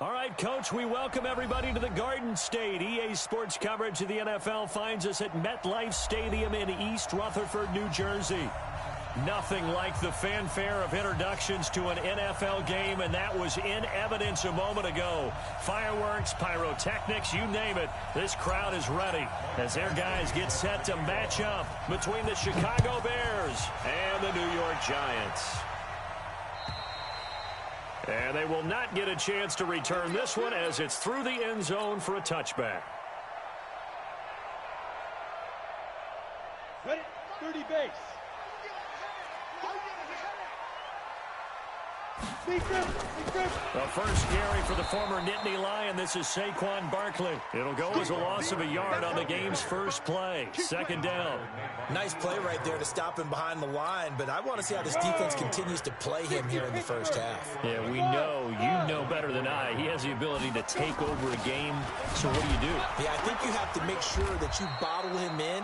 All right, Coach, we welcome everybody to the Garden State. EA Sports coverage of the NFL finds us at MetLife Stadium in East Rutherford, New Jersey. Nothing like the fanfare of introductions to an NFL game, and that was in evidence a moment ago. Fireworks, pyrotechnics, you name it, this crowd is ready as their guys get set to match up between the Chicago Bears and the New York Giants. And they will not get a chance to return this one as it's through the end zone for a touchback. Ready? 30 base. The first carry for the former Nittany Lion. This is Saquon Barkley. It'll go as a loss of a yard on the game's first play. Second down. Nice play right there to stop him behind the line, but I want to see how this defense continues to play him here in the first half. Yeah, we know, you know better than I, he has the ability to take over a game. So what do? Yeah, I think you have to make sure that you bottle him in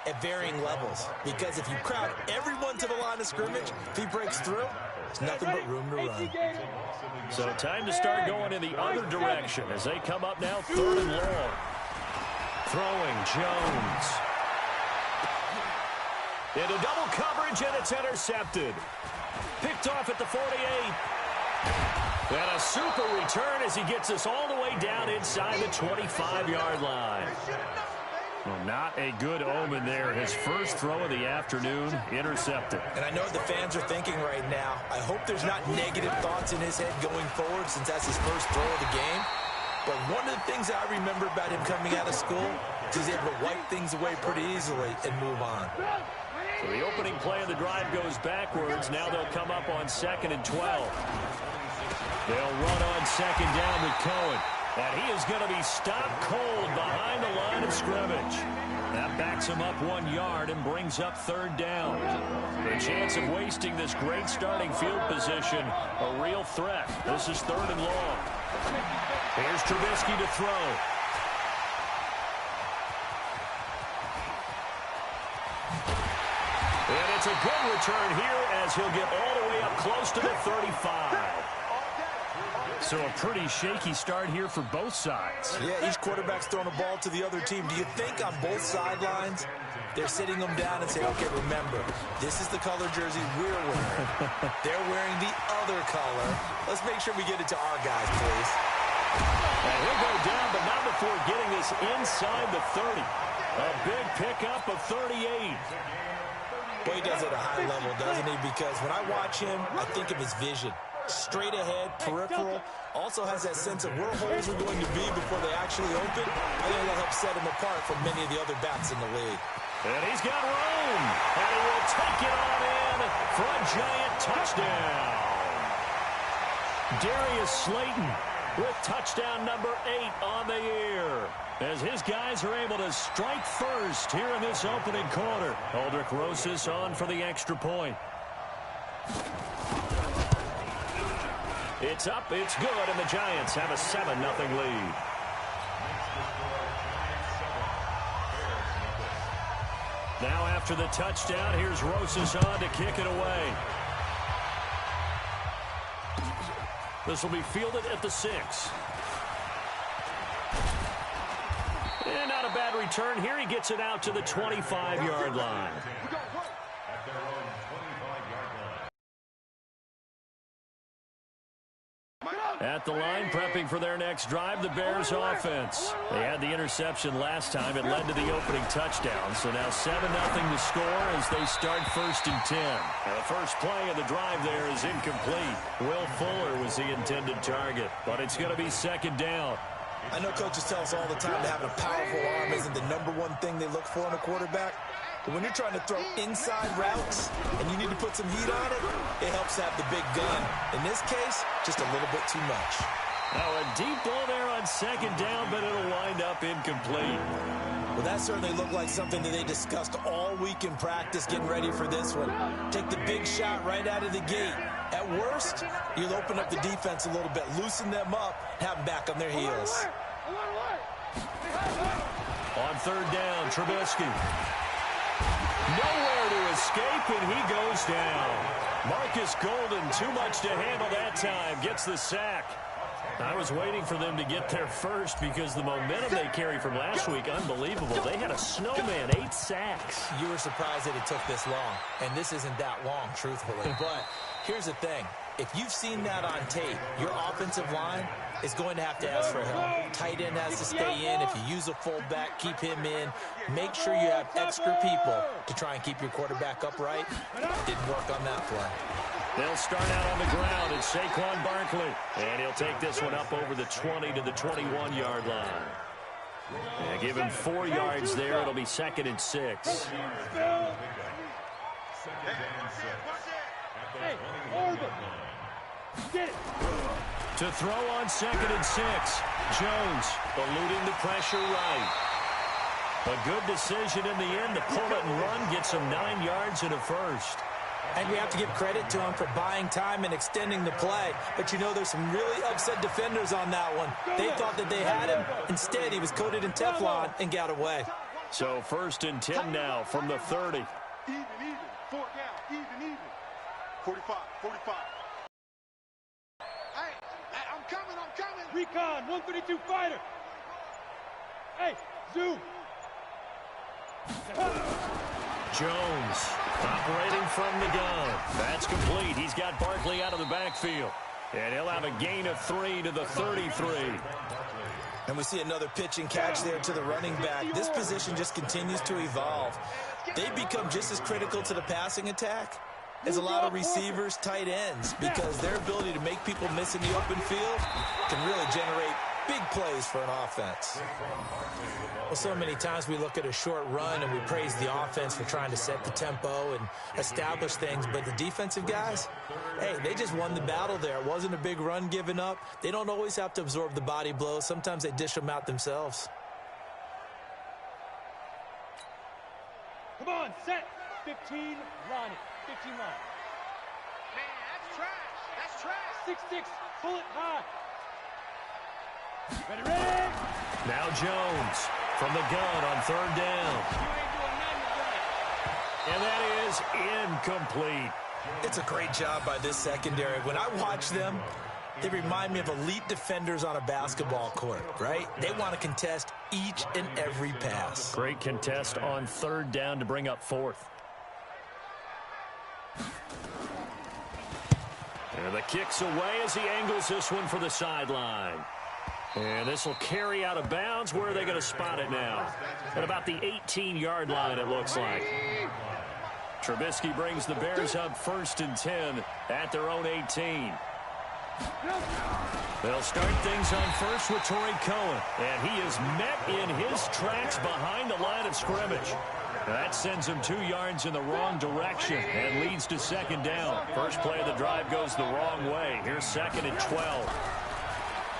at varying levels, because if you crowd everyone to the line of scrimmage, if he breaks through, there's nothing but room to run. So time to start going in the other direction as they come up now, 3rd and long. Throwing Jones. Into double coverage, and it's intercepted. Picked off at the 48. And a super return as he gets us all the way down inside the 25-yard line. Well, not a good omen there. His first throw of the afternoon, intercepted. And I know what the fans are thinking right now. I hope there's not negative thoughts in his head going forward since that's his first throw of the game. But one of the things that I remember about him coming out of school is he's able to wipe things away pretty easily and move on. So the opening play of the drive goes backwards. Now they'll come up on 2nd and 12. They'll run on 2nd down with Cohen. And he is going to be stopped cold behind the line of scrimmage. That backs him up 1 yard and brings up 3rd down. The chance of wasting this great starting field position, a real threat. This is 3rd and long. Here's Trubisky to throw. And it's a good return here as he'll get all the way up close to the 35. So a pretty shaky start here for both sides. Yeah, each quarterback's throwing a ball to the other team. Do you think on both sidelines they're sitting them down and saying, okay, remember, this is the color jersey we're wearing. They're wearing the other color. Let's make sure we get it to our guys, please. And he'll go down, but not before getting this inside the 30. A big pickup of 38. Boy, he does it at a high level, doesn't he? Because when I watch him, I think of his vision. Straight ahead, peripheral, also has that sense of where holes are going to be before they actually open. I think that'll help set him apart from many of the other backs in the league. And he's got room, and he will take it on in for a giant touchdown. Darius Slayton with touchdown number 8 on the year, as his guys are able to strike first here in this opening quarter. Aldrich Rosas on for the extra point. It's up, it's good, and the Giants have a 7-0 lead. Now after the touchdown, here's Rosas on to kick it away. This will be fielded at the 6. And not a bad return here. He gets it out to the 25-yard line. At the line, prepping for their next drive, the Bears offense. They had the interception last time. It led to the opening touchdown. So now 7-0 to score as they start 1st and 10. Now the first play of the drive there is incomplete. Will Fuller was the intended target, but it's going to be 2nd down. I know coaches tell us all the time that having a powerful arm isn't the #1 thing they look for in a quarterback. But when you're trying to throw inside routes and you need to put some heat on it, it helps to have the big gun. In this case, just a little bit too much. Now a deep ball there on 2nd down, but it'll wind up incomplete. Well, that certainly looked like something that they discussed all week in practice getting ready for this one. Take the big shot right out of the gate. At worst, you'll open up the defense a little bit, loosen them up, have them back on their heels. On 3rd down, Trubisky. Nowhere to escape, and he goes down. Marcus Golden, too much to handle that time, gets the sack. I was waiting for them to get there first because the momentum they carry from last week, unbelievable. They had a snowman, 8 sacks. You were surprised that it took this long, and this isn't that long, truthfully. But here's the thing. If you've seen that on tape, your offensive line is going to have to ask for help. Tight end has to stay in. If you use a fullback, keep him in. Make sure you have extra people to try and keep your quarterback upright. Didn't work on that play. They'll start out on the ground. It's Saquon Barkley. And he'll take this one up over the 20 to the 21-yard line. And give him 4 yards there. It'll be 2nd and 6. To throw on 2nd and 6. Jones eluding the pressure right. A good decision in the end to pull it and run. Gets him 9 yards and a first. And we have to give credit to him for buying time and extending the play. But, you know, there's some really upset defenders on that one. They thought that they had him. Instead, he was coated in Teflon and got away. So 1st and 10 now from the 30. Even. 4 down. Even. 45. Hey, I'm coming. Recon, 132 fighter. Hey, zoom. Jones operating from the gun. That's complete. He's got Barkley out of the backfield. And he'll have a gain of 3 to the 33. And we see another pitch and catch there to the running back. This position just continues to evolve. They become just as critical to the passing attack as a lot of receivers, tight ends, because their ability to make people miss in the open field can really generate big plays for an offense. Well, so many times we look at a short run and we praise the offense for trying to set the tempo and establish things, but the defensive guys, hey, they just won the battle there. It wasn't a big run given up. They don't always have to absorb the body blows. Sometimes they dish them out themselves. Come on, set. 15, line it. 15 line. Man, that's trash. 6-6, pull it high. Ready. Now Jones from the gun on 3rd down. And that is incomplete. It's a great job by this secondary. When I watch them, they remind me of elite defenders on a basketball court, right? They want to contest each and every pass. Great contest on 3rd down to bring up 4th. And the kick's away as he angles this one for the sideline. And this will carry out of bounds. Where are they going to spot it now? At about the 18-yard line, it looks like. Trubisky brings the Bears up 1st and 10 at their own 18. They'll start things on first with Torrey Cohen. And he is met in his tracks behind the line of scrimmage. That sends him 2 yards in the wrong direction and leads to 2nd down. First play of the drive goes the wrong way. Here's 2nd and 12.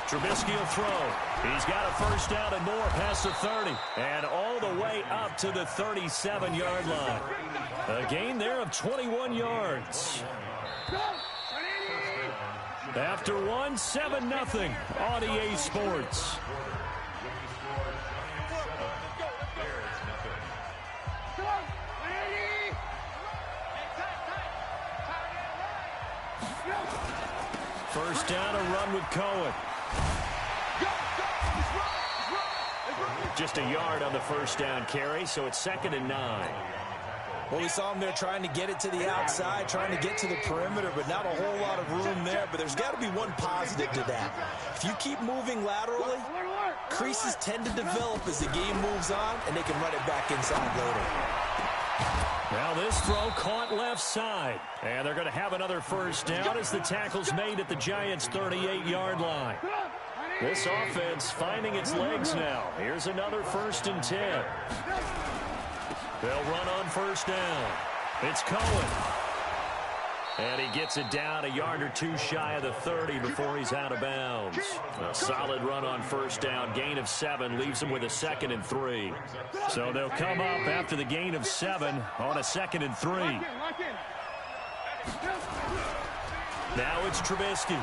Trubisky will throw. He's got a 1st down and more past the 30. And all the way up to the 37-yard line. A gain there of 21 yards. After one, 7-0 on EA Sports. First down, a run with Cohen. Just a yard on the 1st down carry, so it's 2nd and 9. Well, we saw him there trying to get it to the outside, trying to get to the perimeter, but not a whole lot of room there. But there's got to be one positive to that. If you keep moving laterally, creases tend to develop as the game moves on, and they can run it back inside later. Now this throw caught left side. And they're going to have another 1st down as the tackle's made at the Giants' 38-yard line. This offense finding its legs now. Here's another 1st and 10. They'll run on 1st down. It's Cohen. And he gets it down a yard or 2 shy of the 30 before he's out of bounds. A solid run on 1st down. Gain of 7 leaves him with a 2nd and 3. So they'll come up after the gain of 7 on a 2nd and 3. Now it's Trubisky.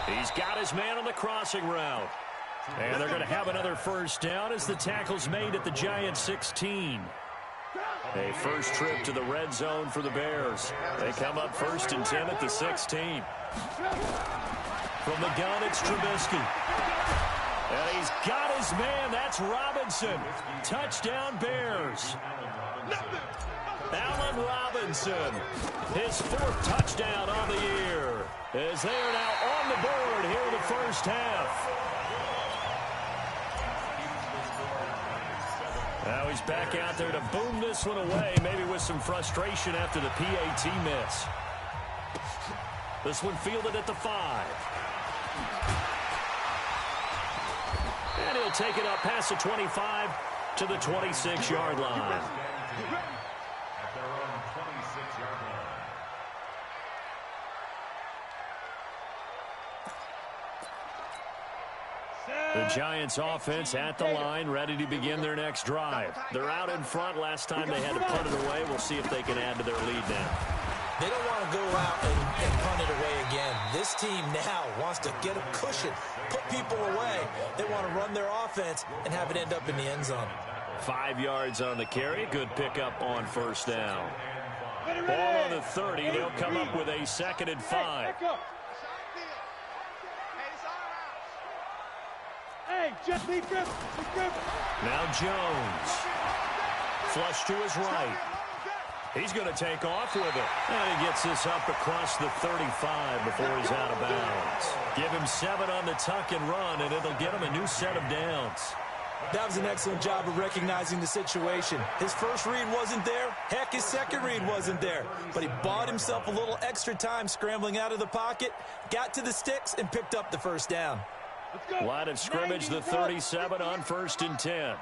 He's got his man on the crossing route. And they're going to have another 1st down as the tackle's made at the Giants' 16. A first trip to the red zone for the Bears. They come up 1st and 10 at the 16. From the gun, it's Trubisky. And he's got his man. That's Robinson. Touchdown, Bears. Allen Robinson, his 4th touchdown on the year, as they are now on the board here in the first half. Now he's back out there to boom this one away, maybe with some frustration after the PAT miss. This one fielded at the 5. And he'll take it up past the 25 to the 26-yard line. The Giants offense at the line, ready to begin their next drive. They're out in front. Last time they had to punt it away. We'll see if they can add to their lead now. They don't want to go out and punt it away again. This team now wants to get a cushion, put people away. They want to run their offense and have it end up in the end zone. 5 yards on the carry. Good pickup on first down. Ball on the 30. They'll come up with a 2nd and 5. Now Jones. Flush to his right. He's going to take off with it. And he gets this up across the 35 before he's out of bounds. Give him 7 on the tuck and run, and it'll get him a new set of downs. That was an excellent job of recognizing the situation. His first read wasn't there. Heck, his second read wasn't there. But he bought himself a little extra time scrambling out of the pocket, got to the sticks, and picked up the first down. Line of scrimmage, the 37 on 1st and 10. Exit.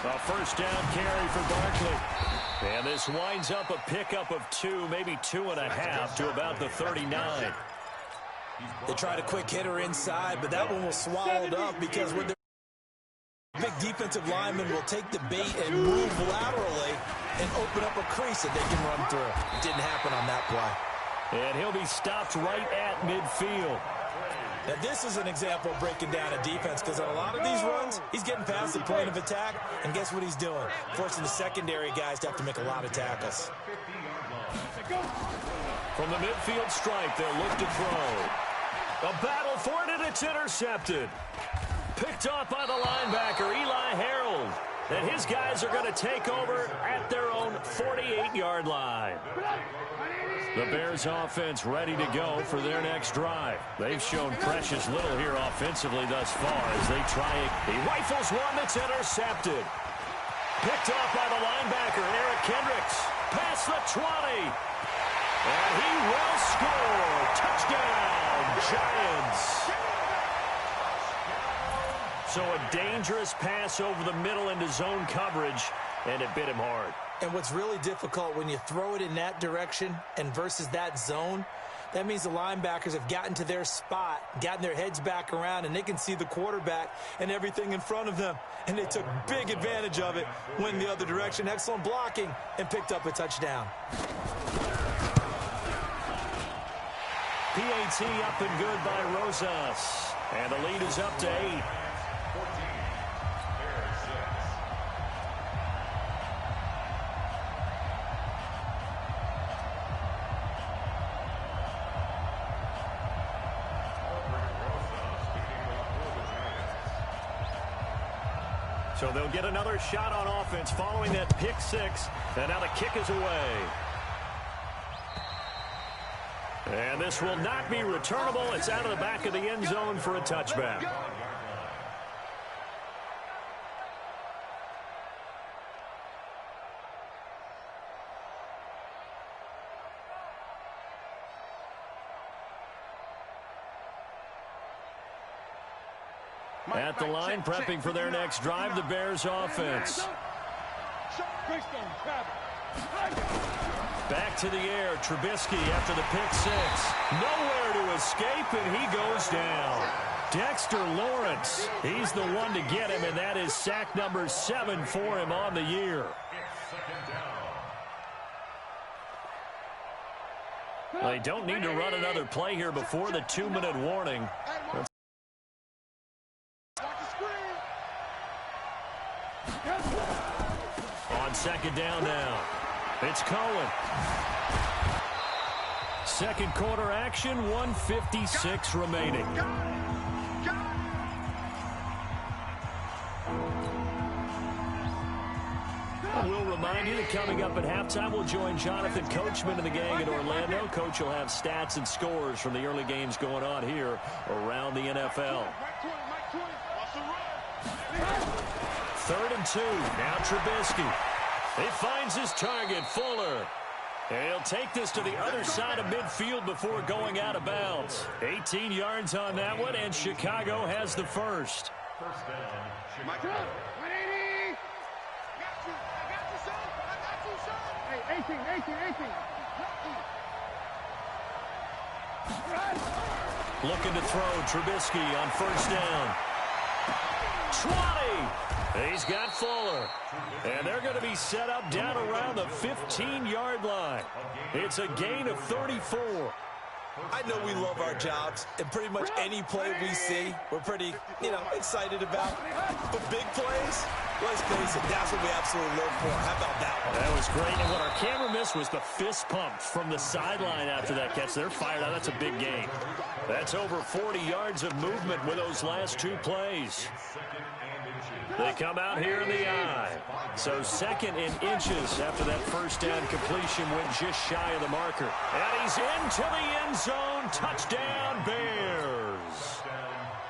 A first down carry for Barkley. And this winds up a pickup of 2, maybe 2.5 to about the 39. They tried a quick hitter inside, but that one was swallowed up because when big defensive lineman will take the bait and move laterally and open up a crease that they can run through. It didn't happen on that play. And he'll be stopped right at midfield. Now, this is an example of breaking down a defense because on a lot of these runs, he's getting past the point of attack, and guess what he's doing? Forcing the secondary guys to have to make a lot of tackles. From the midfield stripe, they'll look to throw. A battle for it, and it's intercepted. Picked off by the linebacker, Eli Harold. And his guys are going to take over at their own 48-yard line. The Bears offense ready to go for their next drive. They've shown precious little here offensively thus far as they try it. He rifles one that's intercepted. Picked off by the linebacker, Eric Kendricks. Past the 20. And he will score. Touchdown, Giants. So a dangerous pass over the middle into zone coverage, and it bit him hard. And what's really difficult when you throw it in that direction and versus that zone, that means the linebackers have gotten to their spot, gotten their heads back around, and they can see the quarterback and everything in front of them. And they took big advantage of it, went the other direction. Excellent blocking, and picked up a touchdown. PAT up and good by Rosas. And the lead is up to 8. So they'll get another shot on offense following that pick 6. And now the kick is away. And this will not be returnable. It's out of the back of the end zone for a touchback. At the line, prepping for their next drive, the Bears offense. Back to the air, Trubisky after the pick 6. Nowhere to escape, and he goes down. Dexter Lawrence, he's the one to get him, and that is sack number 7 for him on the year. They don't need to run another play here before the 2-minute warning. down now. It's Cohen. Second quarter action, 1:56 remaining. We'll remind you that coming up at halftime, we'll join Jonathan Coachman and the gang in Orlando. Coach will have stats and scores from the early games going on here around the NFL. 3rd and 2. Now Trubisky. He finds his target, Fuller. And he'll take this to the other side of midfield before going out of bounds. 18 yards on that one, and Chicago has the first. First down, Chicago. 180. I got you, son. I got you, son. Hey, 18. Looking to throw, Trubisky on first down. 20. He's got Fuller. And they're going to be set up down around the 15-yard line. It's a gain of 34. I know we love our jobs, and pretty much any play we see, we're pretty, excited about. But big plays, let's face it, that's what we absolutely live for. How about that one? That was great. And what our camera missed was the fist pump from the sideline after that catch. They're fired out. That's a big gain. That's over 40 yards of movement with those last two plays. They come out here in the eye. So 2nd and inches after that first down completion went just shy of the marker. And he's into the end zone. Touchdown, Bears.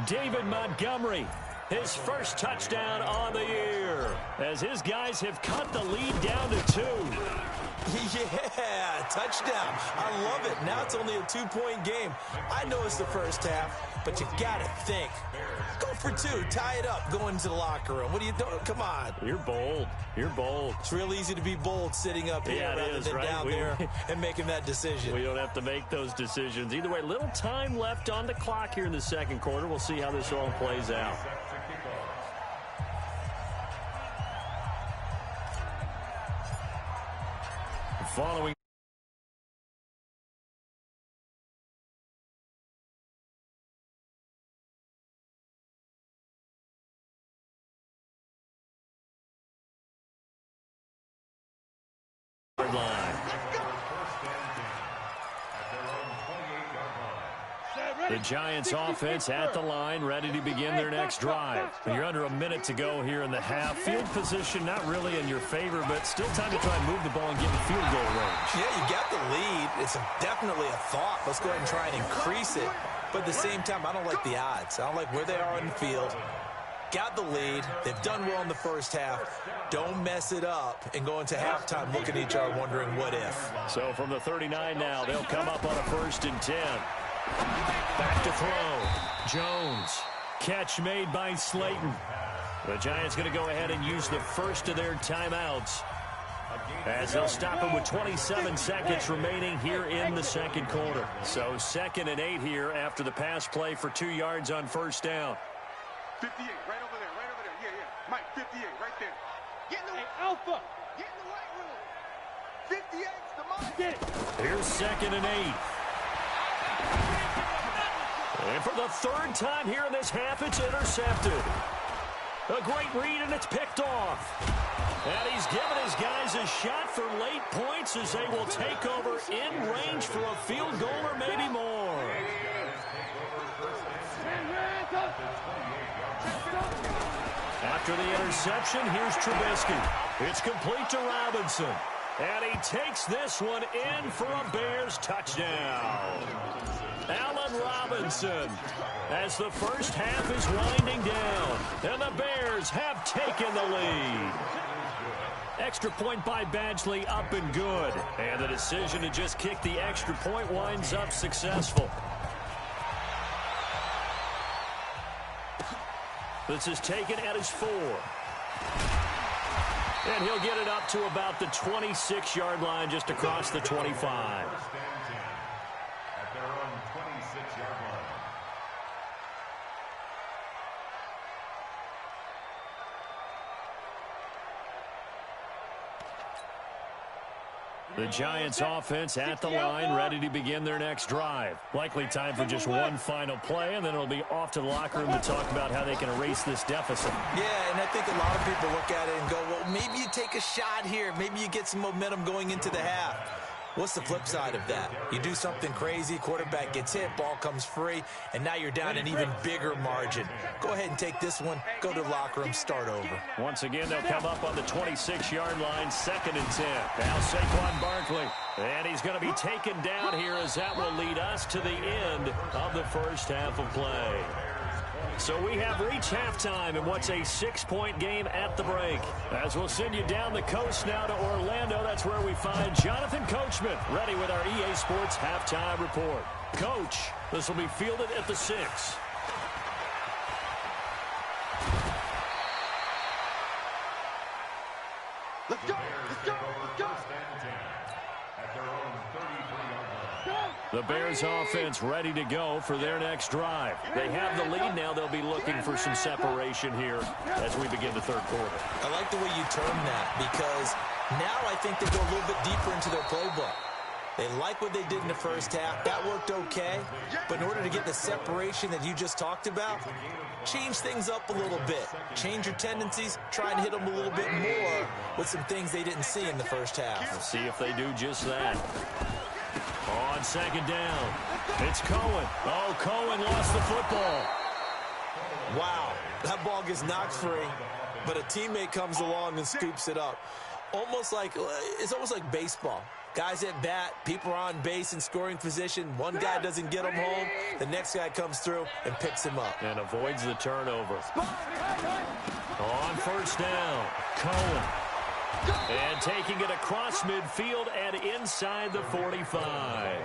David Montgomery, his first touchdown on the year, as his guys have cut the lead down to 2. Yeah, touchdown. I love it. Now it's only a 2-point game. I know it's the first half, but you got to think. Go for 2. Tie it up. Go into the locker room. What are you doing? Come on. You're bold. You're bold. It's real easy to be bold sitting up here rather than right? down there and making that decision. We don't have to make those decisions. Either way, little time left on the clock here in the second quarter. We'll see how this all plays out. Following line. The Giants offense at the line, ready to begin their next drive. You're under a minute to go here in the half. Field position not really in your favor, but still time to try and move the ball and get in field goal range. Yeah, you got the lead. It's definitely a thought. Let's go ahead and try and increase it. But at the same time, I don't like the odds. I don't like where they are on the field. Got the lead. They've done well in the first half. Don't mess it up and go into halftime looking at each other wondering what if. So from the 39 now, they'll come up on a 1st and 10. Back to throw. Jones. Catch made by Slayton. The Giants going to go ahead and use the first of their timeouts, as they'll stop him with 27 seconds remaining here in the second quarter. So 2nd and 8 here after the pass play for 2 yards on first down. 58, right over there, right over there. Yeah. Mike, 58, right there. Get in the Alpha. Get in the weight room. 58's the Mike. Get it. Here's 2nd and 8. And for the 3rd time here in this half, it's intercepted. A great read, and it's picked off. And he's given his guys a shot for late points as they will take over in range for a field goal or maybe more. After the interception, here's Trubisky. It's complete to Robinson. And he takes this one in for a Bears touchdown. Allen Robinson, as the first half is winding down, and the Bears have taken the lead. Extra point by Badgley, up and good. And the decision to just kick the extra point winds up successful. This is taken at his 4. And he'll get it up to about the 26-yard line, just across the 25. At their own 26-yard line. The Giants offense at the line, ready to begin their next drive. Likely time for just one final play, and then it'll be off to the locker room to talk about how they can erase this deficit. Yeah, and I think a lot of people look at it and go, well, maybe you take a shot here. Maybe you get some momentum going into the half. What's the flip side of that? You do something crazy, quarterback gets hit, ball comes free, and now you're down an even bigger margin. Go ahead and take this one, go to the locker room, start over. Once again, they'll come up on the 26-yard line, 2nd and 10. Now Saquon Barkley, and he's going to be taken down here as that will lead us to the end of the first half of play. So we have reached halftime in what's a 6-point game at the break. As we'll send you down the coast now to Orlando, that's where we find Jonathan Coachman ready with our EA Sports halftime report. Coach, this will be fielded at the 6. Let's go! Let's go! Let's go! At their own 33-yard line. The Bears offense ready to go for their next drive. They have the lead now. They'll be looking for some separation here as we begin the third quarter. I like the way you term that because now I think they go a little bit deeper into their playbook. They like what they did in the first half. That worked okay. But in order to get the separation that you just talked about, change things up a little bit. Change your tendencies. Try and hit them a little bit more with some things they didn't see in the first half. Let's see if they do just that. On 2nd down, it's Cohen. Oh, Cohen lost the football. Wow, that ball gets knocked free, but a teammate comes along and scoops it up. It's almost like baseball. Guys at bat, people are on base in scoring position. One guy doesn't get him home. The next guy comes through and picks him up. And avoids the turnover. On 1st down, Cohen. And taking it across midfield and inside the 45.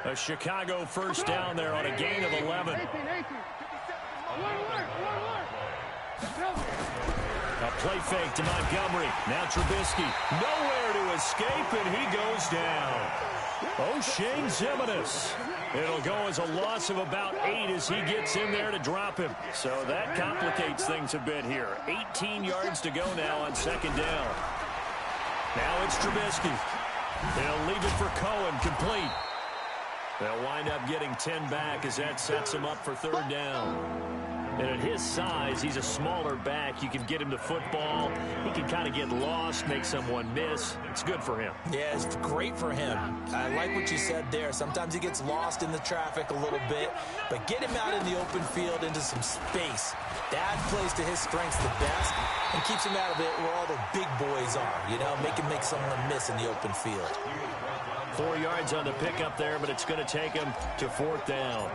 A Chicago 1st down there on a gain of 11. A play fake to Montgomery. Now Trubisky. Nowhere to escape, and he goes down. O'Shane Ximines. It'll go as a loss of about 8 as he gets in there to drop him. So that complicates things a bit here. 18 yards to go now on 2nd down. Now it's Trubisky. They'll leave it for Cohen, complete. They'll wind up getting 10 back as that sets him up for 3rd down. And at his size, he's a smaller back. You can get him to football. He can kind of get lost, make someone miss. It's good for him. Yeah, it's great for him. I like what you said there. Sometimes he gets lost in the traffic a little bit, but get him out in the open field into some space. That plays to his strengths the best and keeps him out of it where all the big boys are, you know, make someone miss in the open field. 4 yards on the pickup there, but it's going to take him to 4th down.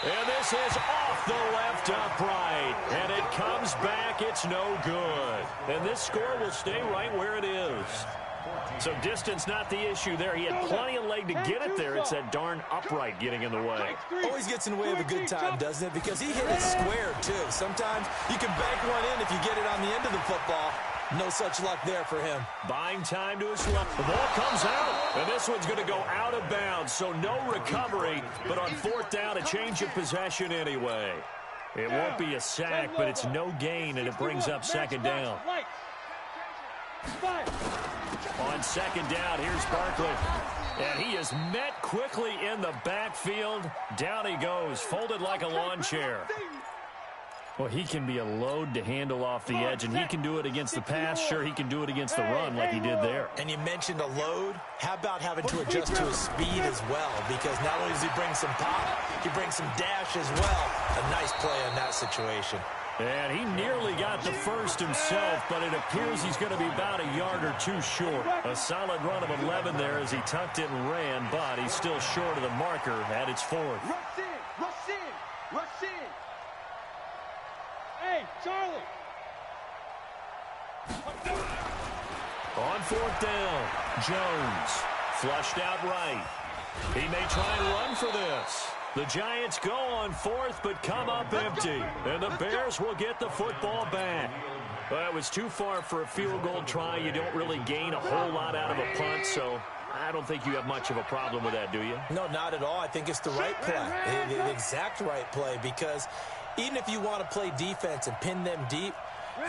And this is off the left upright. And it comes back. It's no good. And this score will stay right where it is. So distance not the issue there. He had plenty of leg to get it there. It's that darn upright getting in the way. Always gets in the way of a good time, doesn't it? Because he hit it square, too. Sometimes you can bank one in if you get it on the end of the football. No such luck there for him. Buying time to his left. The ball comes out. And this one's going to go out of bounds. So no recovery. But on 4th down, a change of possession anyway. It won't be a sack, but it's no gain, and it brings up 2nd down. On 2nd down, here's Barkley. And he is met quickly in the backfield. Down he goes, folded like a lawn chair. Well, he can be a load to handle off the edge, and he can do it against the pass. Sure, he can do it against the run like he did there. And you mentioned a load. How about having to adjust to his speed as well? Because not only does he bring some pop, he brings some dash as well. A nice play on that situation. And he nearly got the first himself, but it appears he's going to be about a yard or two short. A solid run of 11 there as he tucked it and ran, but he's still short of the marker at its 4th. Rush in! Rush in! Rush in! Hey, Charlie! On 4th down, Jones flushed out right. He may try and run for this. The Giants go on 4th, but come up empty. And the Bears will get the football back. Well, it was too far for a field goal try. You don't really gain a whole lot out of a punt, so I don't think you have much of a problem with that, do you? No, not at all. I think it's the right play, the exact right play, because even if you want to play defense and pin them deep,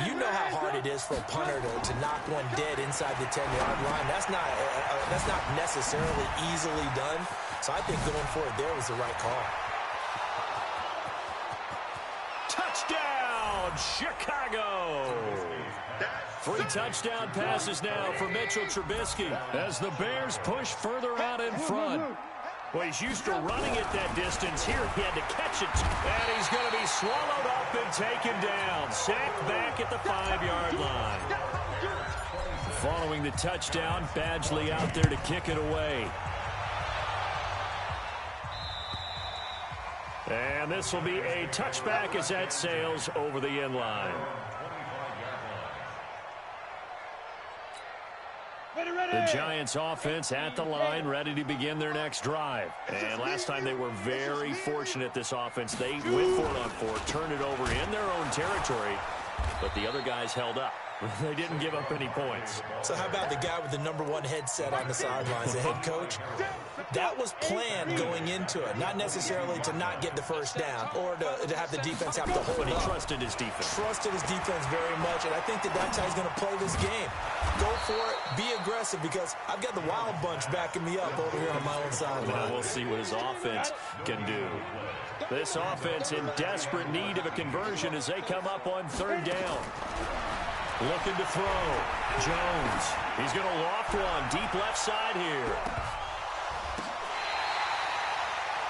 You know how hard it is for a punter to knock one dead inside the 10-yard line. That's not necessarily easily done. So I think going for it there was the right call. Touchdown, Chicago! 3 touchdown passes now for Mitchell Trubisky as the Bears push further out in front. Well, he's used to running it that distance. Here he had to catch it. And he's going to be swallowed up and taken down. Sacked back at the 5-yard line. Following the touchdown, Badgley out there to kick it away. And this will be a touchback as that sails over the end line. The Giants offense at the line, ready to begin their next drive. And last time they were very fortunate, this offense. They went 4-on-4, turned it over in their own territory, but the other guys held up. They didn't give up any points. So how about the guy with the #1 headset on the sidelines, the head coach? That was planned going into it, not necessarily to not get the first down or to have the defense have to hold But he up. trusted his defense. Trusted his defense very much, and I think that's how he's going to play this game. Go for it, be aggressive, because I've got the Wild Bunch backing me up over here on my own sideline. Now we'll see what his offense can do. This offense in desperate need of a conversion as they come up on 3rd down. Looking to throw. Jones. He's going to loft one. Deep left side here.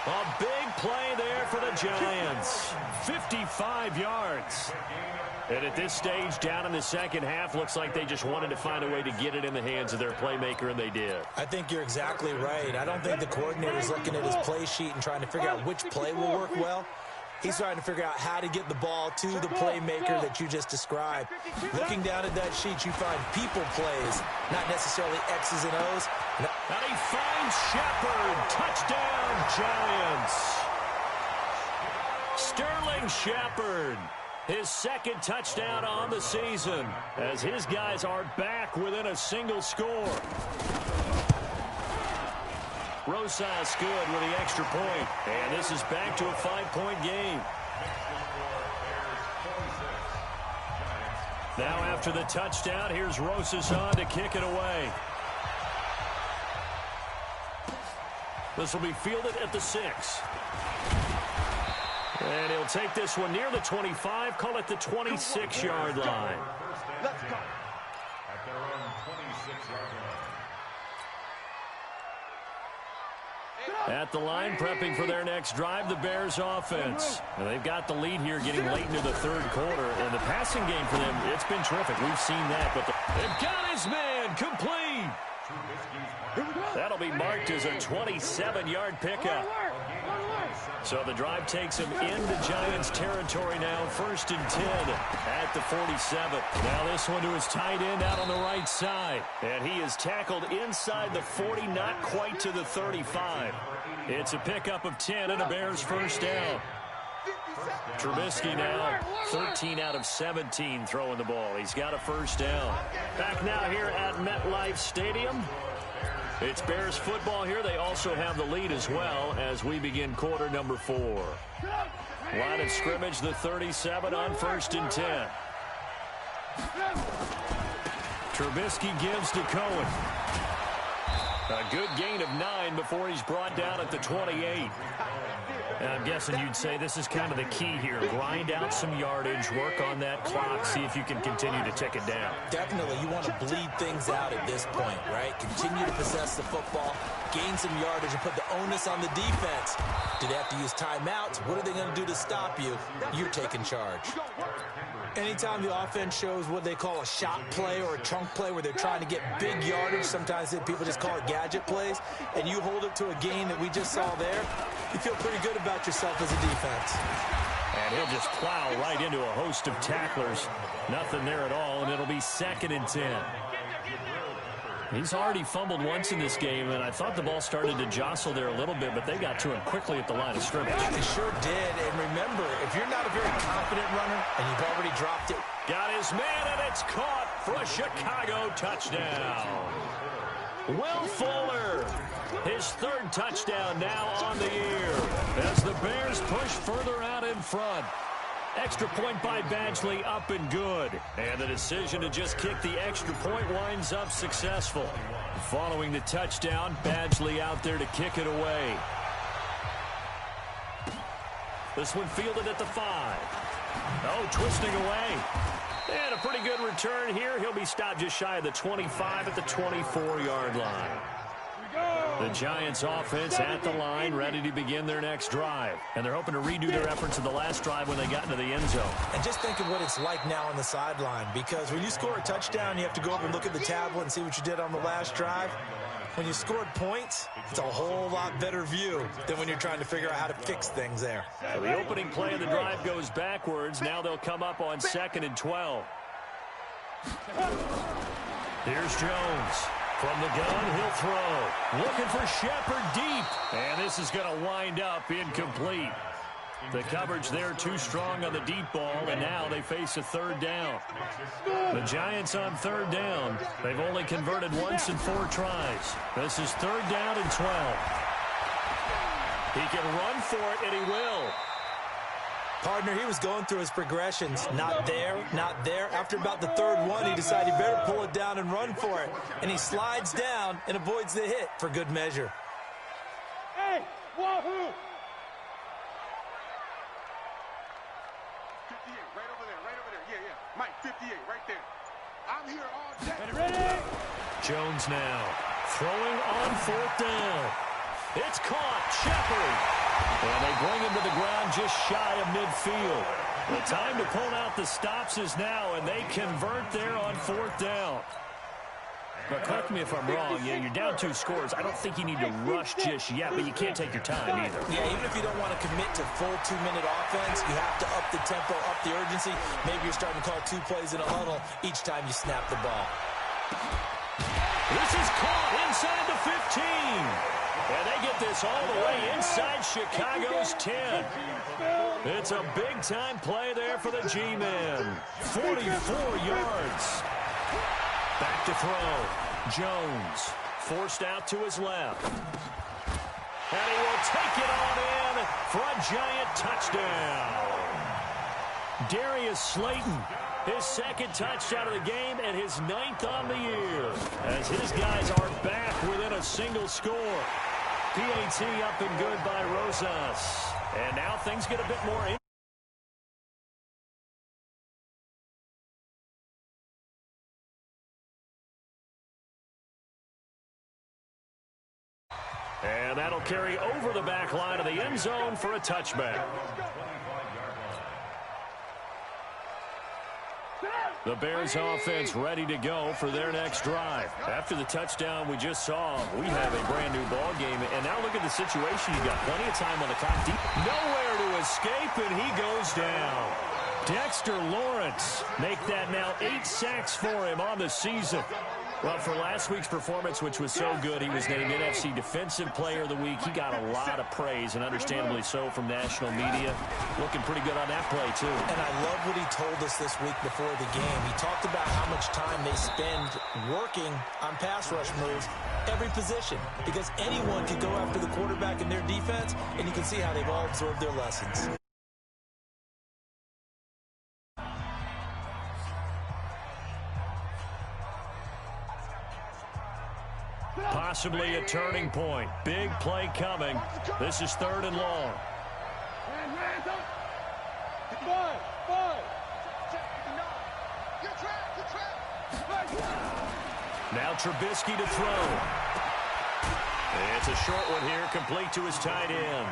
A big play there for the Giants. 55 yards. And at this stage, down in the second half, looks like they just wanted to find a way to get it in the hands of their playmaker, and they did. I think you're exactly right. I don't think the coordinator's looking at his play sheet and trying to figure out which play will work well. He's trying to figure out how to get the ball to the playmaker that you just described. Looking down at that sheet, you find people plays, not necessarily X's and O's. And he finds Shepard. Touchdown, Giants. Sterling Shepard, his 2nd touchdown on the season, as his guys are back within a single score. Rosas good with the extra point. And this is back to a 5-point game. Now after the touchdown, here's Rosas on to kick it away. This will be fielded at the 6. And he'll take this one near the 25, call it the 26-yard line. Let's go. At their own 26-yard line. At the line, prepping for their next drive, the Bears offense. And they've got the lead here getting late into the 3rd quarter. And the passing game for them, it's been terrific. We've seen that. But they've got his man complete. That'll be marked as a 27-yard pickup. So the drive takes him into Giants territory now. 1st and 10 at the 47. Now this one to his tight end out on the right side. And he is tackled inside the 40, not quite to the 35. It's a pickup of 10 and a Bears 1st down. Trubisky now 13 out of 17 throwing the ball. He's got a 1st down. Back now here at MetLife Stadium. It's Bears football here. They also have the lead as well as we begin quarter number 4. Line of scrimmage, the 37 on 1st and 10. Trubisky gives to Cohen. A good gain of 9 before he's brought down at the 28. And I'm guessing you'd say this is kind of the key here. Grind out some yardage, work on that clock, see if you can continue to tick it down. Definitely, you want to bleed things out at this point, right? Continue to possess the football, gain some yardage, and put the onus on the defense. Do they have to use timeouts? What are they going to do to stop you? You're taking charge. Anytime the offense shows what they call a shot play or a chunk play where they're trying to get big yardage, sometimes people just call it gadget plays, and you hold it to a gain that we just saw there, you feel pretty good about yourself as a defense. And he'll just plow right into a host of tacklers. Nothing there at all, and it'll be 2nd and 10. He's already fumbled once in this game, and I thought the ball started to jostle there a little bit, but they got to him quickly at the line of scrimmage. They sure did, and remember, if you're not a very confident runner and you've already dropped it. Got his man, and it's caught for a Chicago touchdown. Will Fuller, his 3rd touchdown now on the year as the Bears push further out in front. Extra point by Badgley, up and good. And the decision to just kick the extra point winds up successful. Following the touchdown, Badgley out there to kick it away. This one fielded at the 5. Oh, twisting away. And a pretty good return here. He'll be stopped just shy of the 25 at the 24-yard line. The Giants offense at the line, ready to begin their next drive. And they're hoping to redo their efforts in the last drive when they got into the end zone. And just think of what it's like now on the sideline, because when you score a touchdown, you have to go over and look at the tablet and see what you did on the last drive. When you scored points, it's a whole lot better view than when you're trying to figure out how to fix things there. So the opening play of the drive goes backwards. Now they'll come up on 2nd and 12. Here's Jones. From the gun, he'll throw. Looking for Shepard deep. And this is going to wind up incomplete. The coverage there too strong on the deep ball, and now they face a 3rd down. The Giants on 3rd down. They've only converted once in 4 tries. This is 3rd down and 12. He can run for it, and he will. Partner, he was going through his progressions. Not there, not there. After about the 3rd one, he decided he better pull it down and run for it. And he slides down and avoids the hit for good measure. Hey, wahoo! 58, right over there. Yeah. Mike, 58, right there. I'm here all day. Ready? Jones now throwing on 4th down. It's caught. Shepard. And they bring him to the ground just shy of midfield. The time to pull out the stops is now, and they convert there on 4th down. But correct me if I'm wrong. Yeah, you're down 2 scores. I don't think you need to rush just yet, but you can't take your time either. Yeah, even if you don't want to commit to full 2-minute offense, you have to up the tempo, up the urgency. Maybe you're starting to call 2 plays in a huddle each time you snap the ball. This is caught inside the 15. And they get this all the way inside Chicago's 10. It's a big-time play there for the G-Men. 44 yards. Back to throw. Jones forced out to his left. And he will take it on in for a giant touchdown. Darius Slayton, his 2nd touchdown of the game and his 9th on the year, as his guys are back within a single score. PAT up and good by Rosas. And now things get a bit more in. And that'll carry over the back line of the end zone for a touchback. The Bears offense ready to go for their next drive. After the touchdown we just saw, we have a brand new ball game. And now look at the situation. You got plenty of time on the clock. Deep. Nowhere to escape, and he goes down. Dexter Lawrence make that now 8 sacks for him on the season. Well, for last week's performance, which was so good, he was named NFC Defensive Player of the Week. He got a lot of praise, and understandably so, from national media. Looking pretty good on that play, too. And I love what he told us this week before the game. He talked about how much time they spend working on pass rush moves, every position, because anyone could go after the quarterback in their defense, and you can see how they've all absorbed their lessons. Possibly a turning point. Big play coming. This is 3rd and long. Now Trubisky to throw. It's a short one here, complete to his tight end.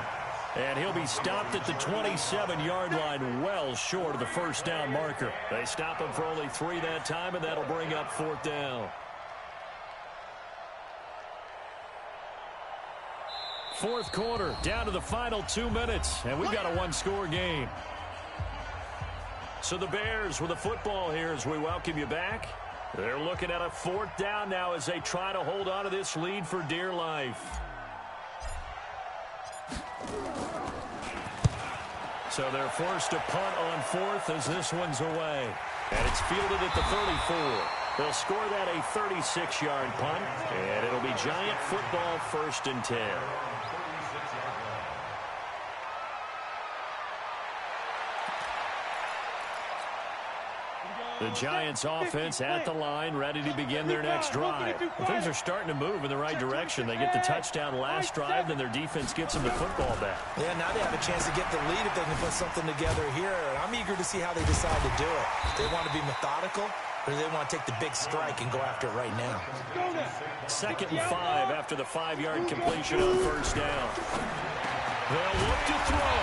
And he'll be stopped at the 27-yard line, well short of the 1st down marker. They stop him for only 3 that time, and that'll bring up 4th down. 4th quarter, down to the final 2 minutes, and we've got a 1-score game. So the Bears with the football here as we welcome you back. They're looking at a 4th down now as they try to hold on to this lead for dear life. So they're forced to punt on 4th as this one's away. And it's fielded at the 34. They'll score that a 36-yard punt, and it'll be Giant football 1st and 10. The Giants offense at the line, ready to begin their next drive. Well, things are starting to move in the right direction. They get the touchdown last drive, then their defense gets them the football back. Yeah, now they have a chance to get the lead if they can put something together here. I'm eager to see how they decide to do it. They want to be methodical, or they want to take the big strike and go after it right now. 2nd and 5 after the 5-yard completion on first down. They'll look to throw.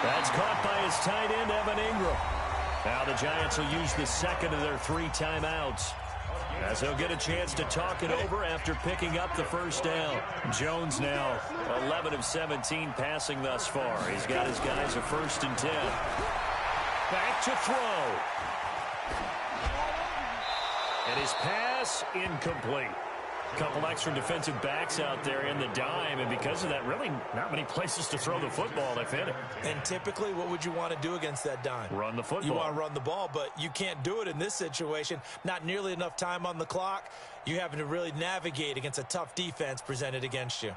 That's caught by his tight end, Evan Ingram. Now the Giants will use the second of their 3 timeouts, as they'll get a chance to talk it over after picking up the first down. Jones now 11 of 17 passing thus far. He's got his guys a 1st and 10. Back to throw. And his pass incomplete. A couple extra defensive backs out there in the dime, and because of that, really not many places to throw the football, if any. And typically, what would you want to do against that dime? Run the football. You want to run the ball, but you can't do it in this situation. Not nearly enough time on the clock. You're having to really navigate against a tough defense presented against you.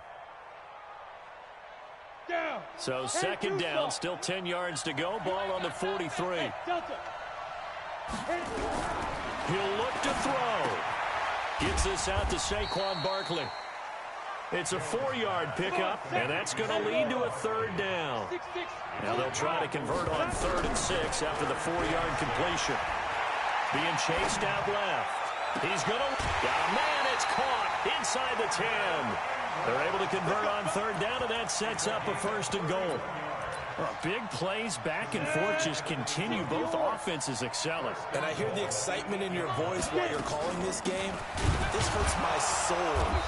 So 2nd down, still 10 yards to go. Ball on the 43. He'll look to throw. Gets this out to Saquon Barkley. It's a 4-yard pickup, and that's going to lead to a 3rd down. Now they'll try to convert on 3rd and 6 after the 4-yard completion. Being chased out left. He's going to... Got a man, it's caught inside the 10. They're able to convert on 3rd down, and that sets up a 1st and goal. Well, big plays back and forth just continue. Both offenses excelling. And I hear the excitement in your voice while you're calling this game. This hurts my soul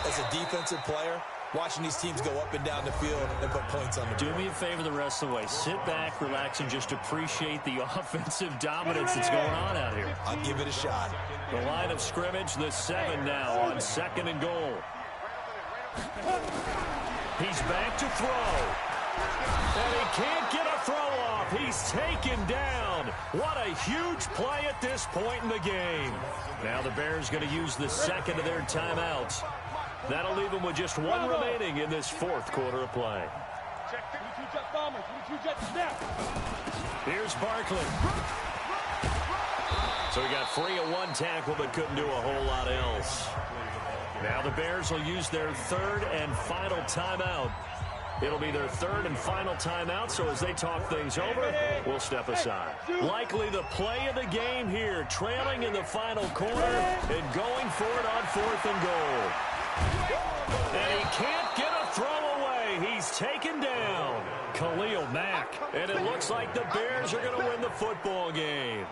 as a defensive player, watching these teams go up and down the field and put points on the board. Do me a favor the rest of the way. Sit back, relax, and just appreciate the offensive dominance that's going on out here. I'll give it a shot. The line of scrimmage, the 7 now on 2nd and goal. He's back to throw. And he can't get a throw off. He's taken down. What a huge play at this point in the game. Now the Bears going to use the 2nd of their timeouts. That'll leave them with just 1 remaining in this 4th quarter of play. Here's Barkley. So he got free of 1 tackle but couldn't do a whole lot else. Now the Bears will use their 3rd and final timeout. It'll be their 3rd and final timeout, so as they talk things over, we'll step aside. Likely the play of the game here, trailing in the final quarter and going for it on 4th and goal. And he can't get a throw away. He's taken down. Khalil Mack. And it looks like the Bears are going to win the football game.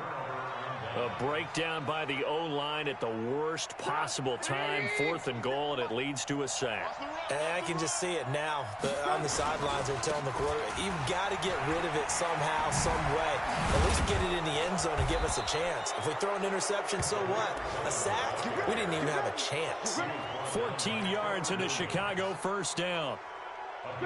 A breakdown by the O-line at the worst possible time. 4th and goal, and it leads to a sack. And I can just see it now. On the sidelines, they're telling the quarterback, you've got to get rid of it somehow, some way. At least get it in the end zone and give us a chance. If we throw an interception, so what? A sack? We didn't even have a chance. 14 yards and a Chicago 1st down.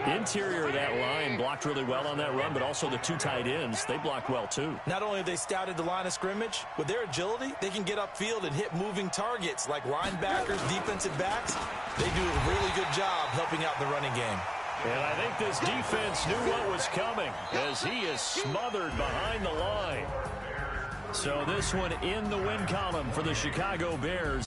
Interior of that line blocked really well on that run, but also the 2 tight ends, they blocked well too. Not only have they scouted the line of scrimmage, with their agility, they can get upfield and hit moving targets like linebackers, defensive backs. They do a really good job helping out the running game. And I think this defense knew what was coming as he is smothered behind the line. So this one in the win column for the Chicago Bears.